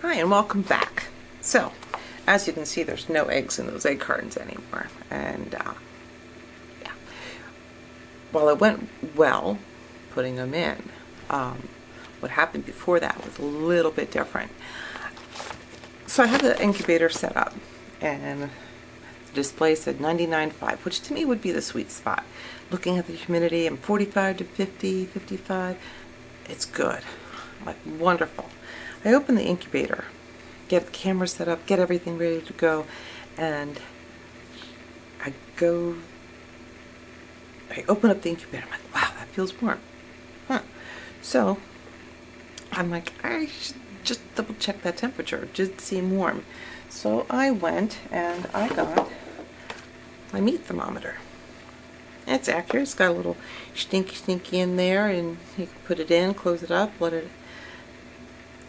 Hi and welcome back. So, as you can see, there's no eggs in those egg cartons anymore. And yeah, while it went well putting them in, what happened before that was a little bit different. So I had the incubator set up, and the display said 99.5, which to me would be the sweet spot. Looking at the humidity, I'm 45 to 50, 55. It's good. Like, wonderful. I open the incubator, get the camera set up, get everything ready to go, and I open up the incubator. I'm like, wow, that feels warm. Huh. So I'm like, I should just double check that temperature. It did seem warm. So I went and I got my meat thermometer. It's accurate. It's got a little stinky in there, and you can put it in, close it up, let it.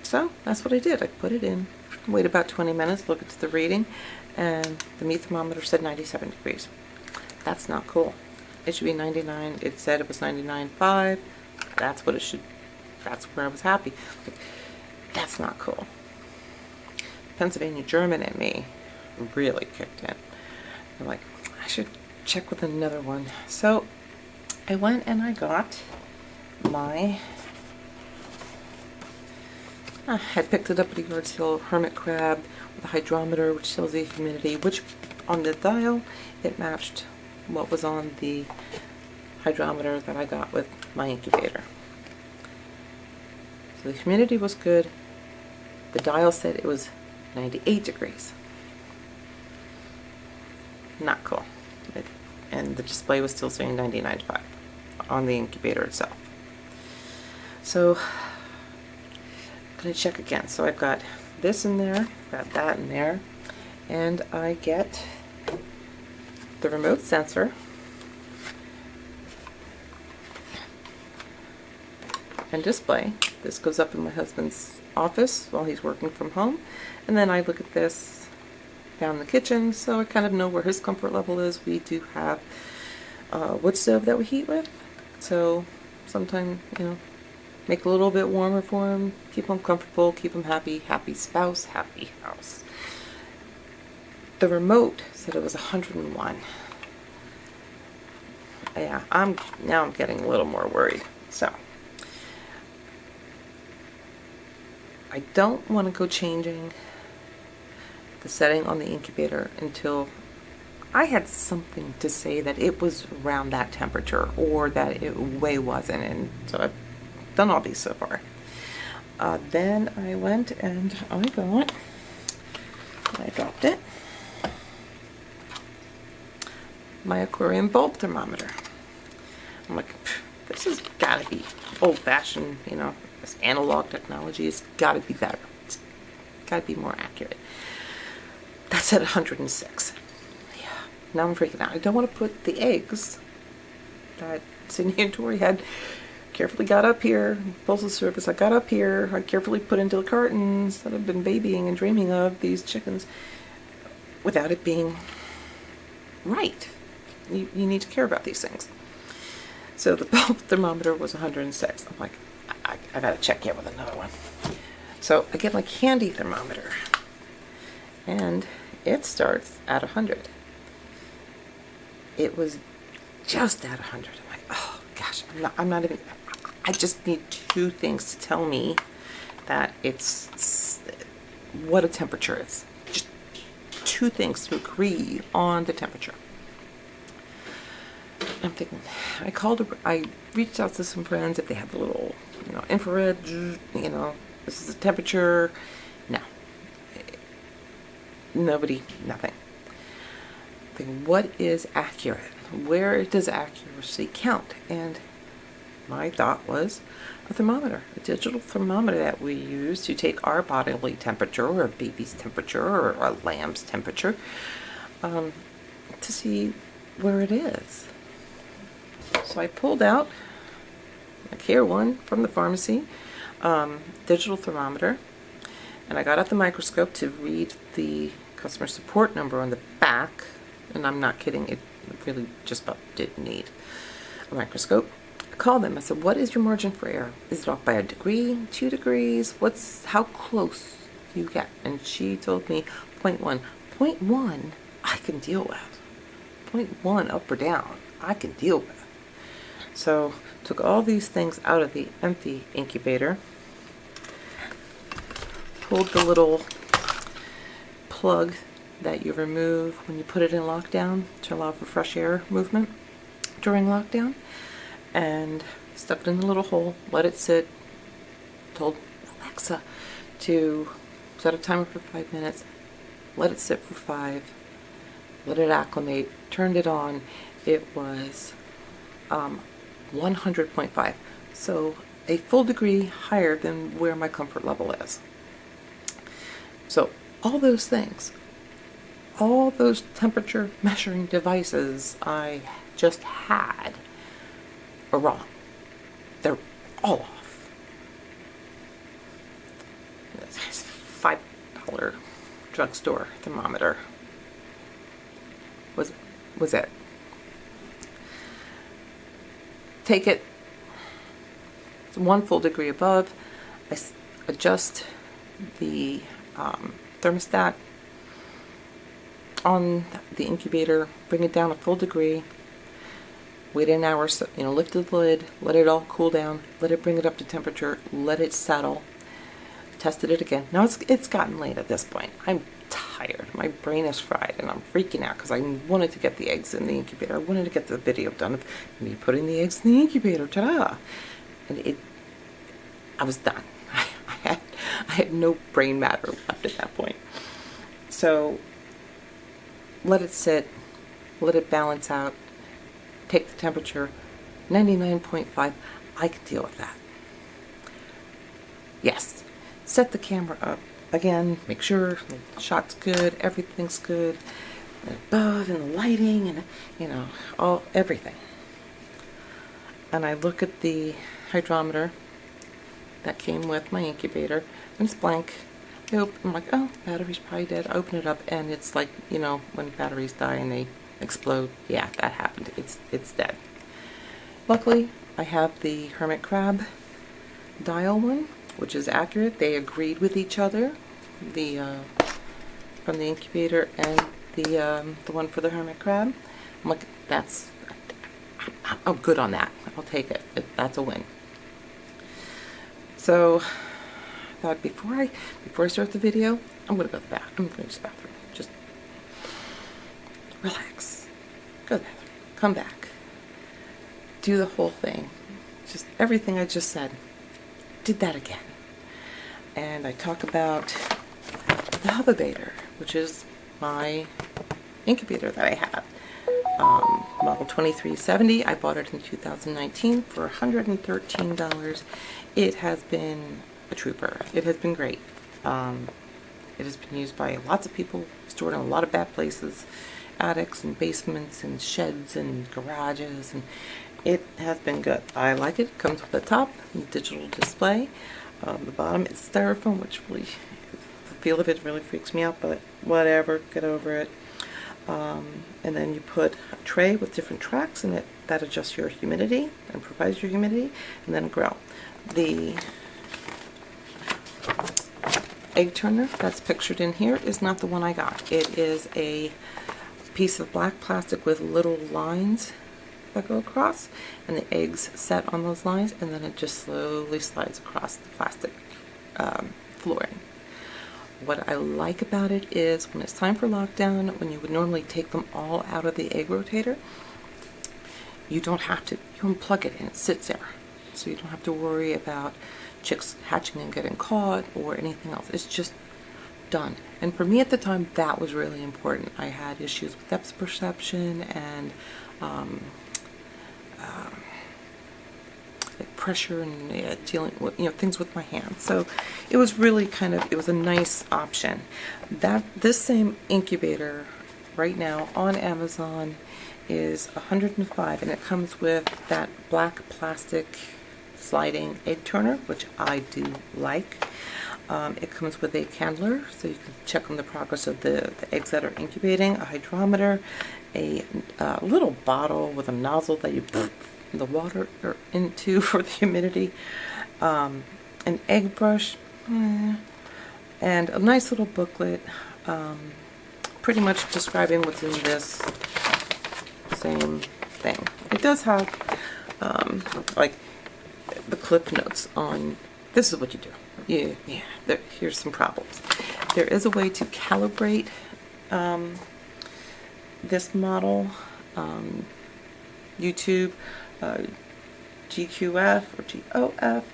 So that's what I did. I put it in, wait about 20 minutes, look at the reading, and the meat thermometer said 97 degrees. That's not cool. It should be 99. It said it was 99.5. That's what it should. That's where I was happy. Like, that's not cool. Pennsylvania German in me really kicked in. I'm like, I should check with another one. So I went and I got my. I had picked it up at a yard sale, hermit crab with a hydrometer, which tells the humidity, which on the dial it matched what was on the hydrometer that I got with my incubator. So the humidity was good. The dial said it was 98 degrees. Not cool. And the display was still saying 99.5 on the incubator itself. So I'm going to check again. So I've got this in there, got that in there, and I get the remote sensor and display. This goes up in my husband's office while he's working from home, and then I look at this down in the kitchen, so I kind of know where his comfort level is. We do have a wood stove that we heat with, so sometimes, you know, make it a little bit warmer for him, keep him comfortable, keep him happy. Happy spouse, happy house. The remote said it was 101. Yeah, I'm getting a little more worried. So I don't want to go changing the setting on the incubator until I had something to say that it was around that temperature or that it way wasn't. And so I've done all these so far. Then I went and I dropped it, my aquarium bulb thermometer. I'm like, this has got to be old-fashioned, you know, this analog technology has got to be better. It's got to be more accurate. That's at 106. Yeah, now I'm freaking out. I don't want to put the eggs that Sydney and Tori had carefully got up here, postal service, I got up here, I carefully put into the cartons that I've been babying and dreaming of, these chickens, without it being right. You need to care about these things. So the bulb thermometer was 106. I'm like, I gotta check in with another one. So I get my candy thermometer, and it starts at 100. It was just at 100. I'm like, oh gosh, I'm not even, I just need two things to tell me that it's what a temperature is. Just two things to agree on the temperature. I'm thinking, I reached out to some friends if they had the little, you know, infrared, you know, this is the temperature. No. Nobody, nothing. I'm thinking, what is accurate? Where does accuracy count? And my thought was a thermometer, a digital thermometer that we use to take our bodily temperature, or a baby's temperature, or a lamb's temperature, to see where it is. So I pulled out a Care One from the pharmacy, digital thermometer, and I got out the microscope to read the customer support number on the back, and I'm not kidding, it really just about didn't need a microscope. I called them. I said, what is your margin for error? Is it off by a degree, 2 degrees? How close you get? And she told me 0.1. 0.1 I can deal with. 0.1 up or down I can deal with. So took all these things out of the empty incubator, pulled the little plug that you remove when you put it in lockdown to allow for fresh air movement during lockdown, and stuck it in the little hole, let it sit, told Alexa to set a timer for 5 minutes, let it sit for 5, let it acclimate, turned it on. It was 100.5, so a full degree higher than where my comfort level is. So all those things, all those temperature measuring devices I just had are wrong. They're all off. This $5 drugstore thermometer was it. Take it 1 full degree above. I adjust the thermostat on the incubator, bring it down a full degree, wait an hour, so, lift the lid, let it all cool down, let it bring it up to temperature, let it settle, tested it again. Now it's gotten late at this point. I'm tired. My brain is fried and I'm freaking out because I wanted to get the eggs in the incubator. I wanted to get the video done of me putting the eggs in the incubator. Ta-da! And I was done. I had no brain matter left at that point. So let it sit, let it balance out, take the temperature, 99.5, I can deal with that. Yes, set the camera up. Again, make sure the shot's good, everything's good, and above, and the lighting, and everything. And I look at the hydrometer that came with my incubator, and it's blank. I'm like, oh, battery's probably dead. I open it up, and it's like, when batteries die and they explode. Yeah, that happened. It's dead. Luckily, I have the hermit crab dial one, which is accurate. They agreed with each other, from the incubator and the one for the hermit crab. I'm like, I'm good on that. I'll take it. That's a win. So I thought before I start the video, I'm gonna go to the bathroom. I'm going to use the bathroom. Just relax. Go to the bathroom. Come back. Do the whole thing. Just everything I just said. Did that again. And I talk about the Humidator, which is my incubator that I have. Model 2370. I bought it in 2019 for $113. It has been a trooper. It has been great. It has been used by lots of people, stored in a lot of bad places, attics and basements and sheds and garages, and it has been good. I like it. It comes with a top and digital display. The bottom is styrofoam, which really, the feel of it really freaks me out, but whatever, get over it. And then you put a tray with different tracks in it that adjusts your humidity and provides your humidity, and then a grill. The egg turner that's pictured in here is not the one I got. It is a piece of black plastic with little lines that go across, and the eggs set on those lines, and then it just slowly slides across the plastic flooring. What I like about it is when it's time for lockdown, when you would normally take them all out of the egg rotator, you don't have to, you unplug it and it sits there. So you don't have to worry about chicks hatching and getting caught or anything else. It's just done. And for me at the time, that was really important. I had issues with depth perception and like pressure and dealing with things with my hands. So it was really it was a nice option. This same incubator right now on Amazon is $105, and it comes with that black plastic sliding egg turner, which I do like. It comes with a candler, so you can check on the progress of the eggs that are incubating, a hydrometer, a little bottle with a nozzle that you put the water into for the humidity, an egg brush, and a nice little booklet, pretty much describing what's in this same thing. It does have like the clip notes on this is what you do. Here's some problems. There is a way to calibrate this model. YouTube, GQF or GOF.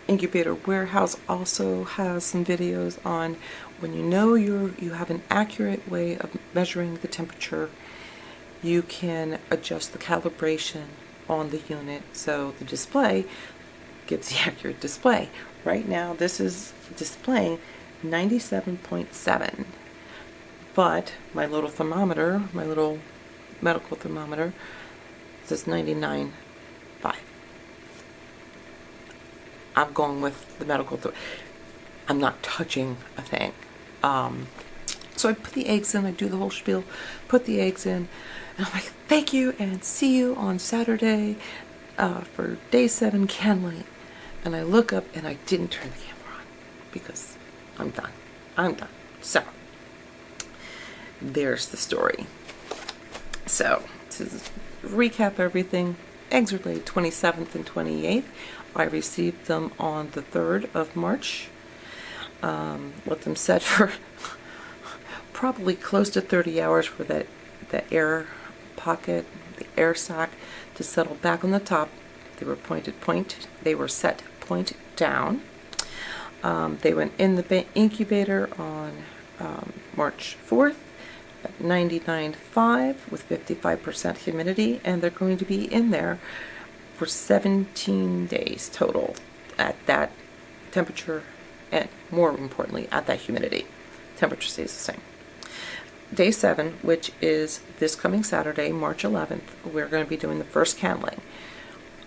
Incubator Warehouse also has some videos on when you know you have an accurate way of measuring the temperature, you can adjust the calibration on the unit so the display gives the accurate display. Right now this is displaying 97.7, but my little thermometer, my little medical thermometer, says 99.5. I'm going with the medical I'm not touching a thing. So I put the eggs in, I do the whole spiel, put the eggs in, and I'm like, thank you, and see you on Saturday for day 7 candling. And I look up and I didn't turn the camera on because I'm done. I'm done. So there's the story. So to recap everything, eggs are laid 27th and 28th. I received them on the 3rd of March. Let them set for probably close to 30 hours for that air pocket, the air sac to settle back on the top. They were they were set point down. They went in the incubator on March 4th at 99.5 with 55% humidity, and they're going to be in there for 17 days total at that temperature, and more importantly at that humidity. Temperature stays the same. Day 7, which is this coming Saturday, March 11th, we're going to be doing the first candling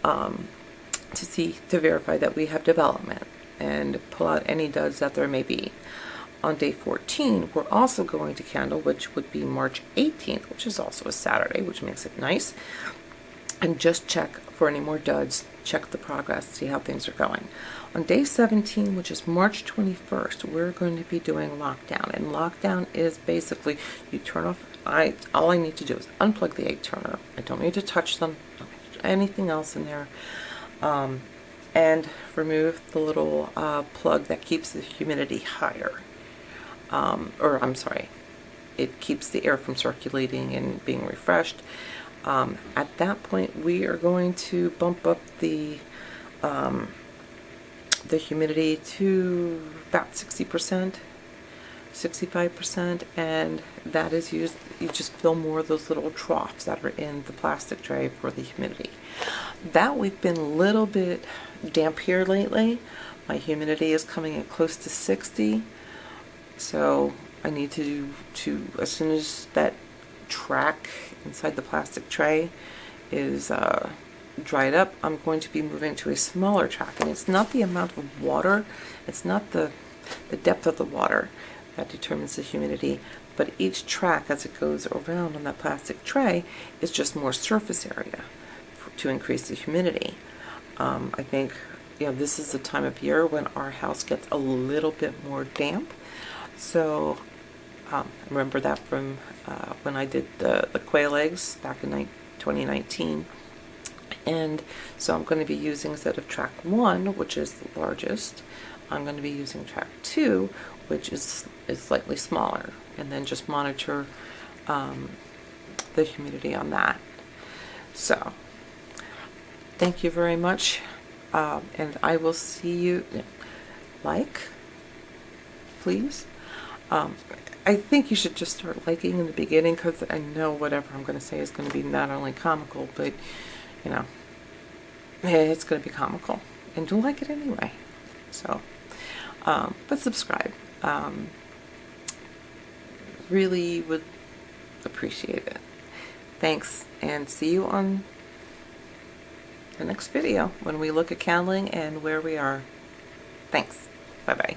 to verify that we have development and pull out any duds that there may be. On day 14, we're also going to candle, which would be March 18th, which is also a Saturday, which makes it nice, and just check for any more duds, check the progress, see how things are going. On day 17, which is March 21st, we're going to be doing lockdown, and lockdown is basically you turn off, all I need to do is unplug the egg turner. I don't need to touch them, anything else in there, and remove the little plug that keeps the humidity higher. It keeps the air from circulating and being refreshed. At that point, we are going to bump up the humidity to about 60%, 65%, and that is used, you just fill more of those little troughs that are in the plastic tray for the humidity. That we've been a little bit damp here lately. My humidity is coming in close to 60, so I need to as soon as that track inside the plastic tray is dried up, I'm going to be moving to a smaller track, and it's not the amount of water, it's not the depth of the water that determines the humidity, but each track as it goes around on that plastic tray is just more surface area to increase the humidity. I think this is the time of year when our house gets a little bit more damp, so I remember that from when I did the quail eggs back in 2019. And so I'm going to be using, instead of track 1, which is the largest, I'm going to be using track 2, which is slightly smaller, and then just monitor the humidity on that. So thank you very much, and I will see you. Please. I think you should just start liking in the beginning, because I know whatever I'm going to say is going to be not only comical, but it's going to be comical, and you'll like it anyway. So, but subscribe. Really would appreciate it. Thanks, and see you on the next video when we look at candling and where we are. Thanks. Bye-bye.